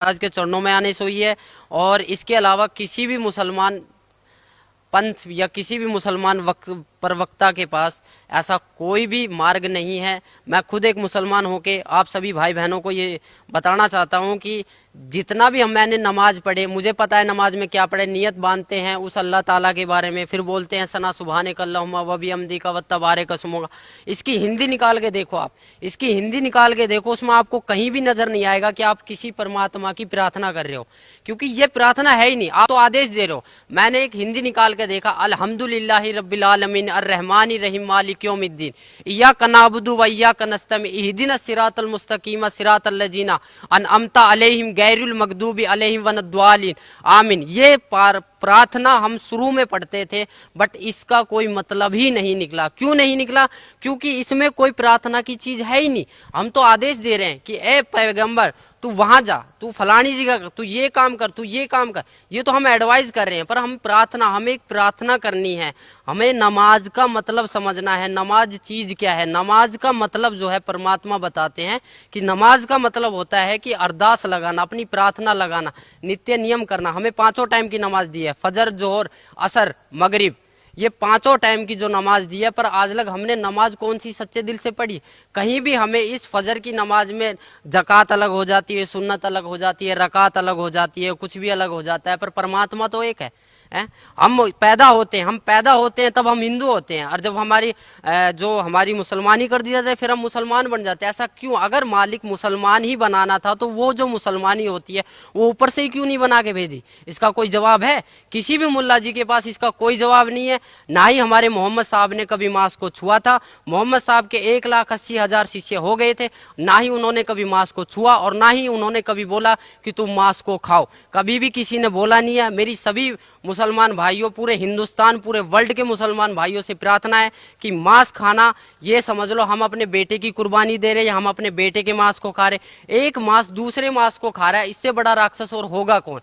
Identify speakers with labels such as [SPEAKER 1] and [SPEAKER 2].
[SPEAKER 1] महाराज के चरणों में आने से हुई है। और इसके अलावा किसी भी मुसलमान पंथ या किसी भी मुसलमान प्रवक्ता के पास ऐसा कोई भी मार्ग नहीं है। मैं खुद एक मुसलमान होके आप सभी भाई बहनों को ये बताना चाहता हूँ कि जितना भी मैंने नमाज पढ़े, मुझे पता है नमाज में क्या पढ़े। नियत बांधते हैं उस अल्लाह ताला के बारे में, फिर बोलते हैं सना सुबहानक अल्लाहुम्मा व बिहम्दिका व तबारक अस्मुका। इसकी हिंदी निकाल के देखो, आप इसकी हिंदी निकाल के देखो, उसमें आपको कहीं भी नजर नहीं आएगा कि आप किसी परमात्मा की प्रार्थना कर रहे हो, क्योंकि ये प्रार्थना है ही नहीं। आप तो आदेश दे रहे हो। मैंने एक हिंदी निकाल के देखा, अल्हम्दुलिल्लाहि रब्बिल आलमीन अर्रहमानि रहीम मालिक यौमिद्दीन इय्याका नअबुदु व इय्याका नस्तईन इहदिनस सिरातल मुस्तकीम सिरातल लजीना अनअमता अलैहिम गैरुल मगदूबी अलैहिम वनद्वालिन आमीन। ये प्रार्थना हम शुरू में पढ़ते थे, बट इसका कोई मतलब ही नहीं निकला। क्यों नहीं निकला? क्योंकि इसमें कोई प्रार्थना की चीज है ही नहीं। हम तो आदेश दे रहे हैं कि ए पैगंबर तू वहां जा, तू फलानी जगह कर, तू ये काम कर, तू ये काम कर। ये तो हम एडवाइस कर रहे हैं, पर हम प्रार्थना, हमें एक प्रार्थना करनी है। हमें नमाज का मतलब समझना है। नमाज चीज क्या है? नमाज का मतलब जो है परमात्मा बताते हैं कि नमाज का मतलब होता है कि अरदास लगाना, अपनी प्रार्थना लगाना, नित्य नियम करना। हमें 5 टाइम की नमाज दी है, फजर, जोहर, असर, मगरिब, ये 5 टाइम की जो नमाज दी है। पर आज लग हमने नमाज कौन सी सच्चे दिल से पढ़ी? कहीं भी हमें इस फजर की नमाज में जकात अलग हो जाती है, सुन्नत अलग हो जाती है, रकात अलग हो जाती है, कुछ भी अलग हो जाता है, पर परमात्मा तो एक है। हम पैदा होते हैं तब हम हिंदू होते हैं, और जब हमारी जो हमारी मुसलमानी कर दी जाती है फिर हम मुसलमान बन जाते हैं। ऐसा क्यों? अगर मालिक मुसलमान ही बनाना था तो वो जो मुसलमानी होती है वो ऊपर से ही क्यों नहीं बना के भेजी? इसका कोई जवाब है? किसी भी मुल्ला जी के पास इसका कोई जवाब नहीं है। ना ही हमारे मोहम्मद साहब ने कभी मांस को छुआ था। मोहम्मद साहब के 1,80,000 शिष्य हो गए थे, ना ही उन्होंने कभी मांस को छुआ और ना ही उन्होंने कभी बोला कि तुम मांस को खाओ। कभी भी किसी ने बोला नहीं है। मेरी सभी मुसलमान भाइयों, पूरे हिंदुस्तान, पूरे वर्ल्ड के मुसलमान भाइयों से प्रार्थना है कि मांस खाना, ये समझ लो हम अपने बेटे की कुर्बानी दे रहे हैं, हम अपने बेटे के मांस को खा रहे। एक मांस दूसरे मांस को खा रहा है, इससे बड़ा राक्षस और होगा कौन?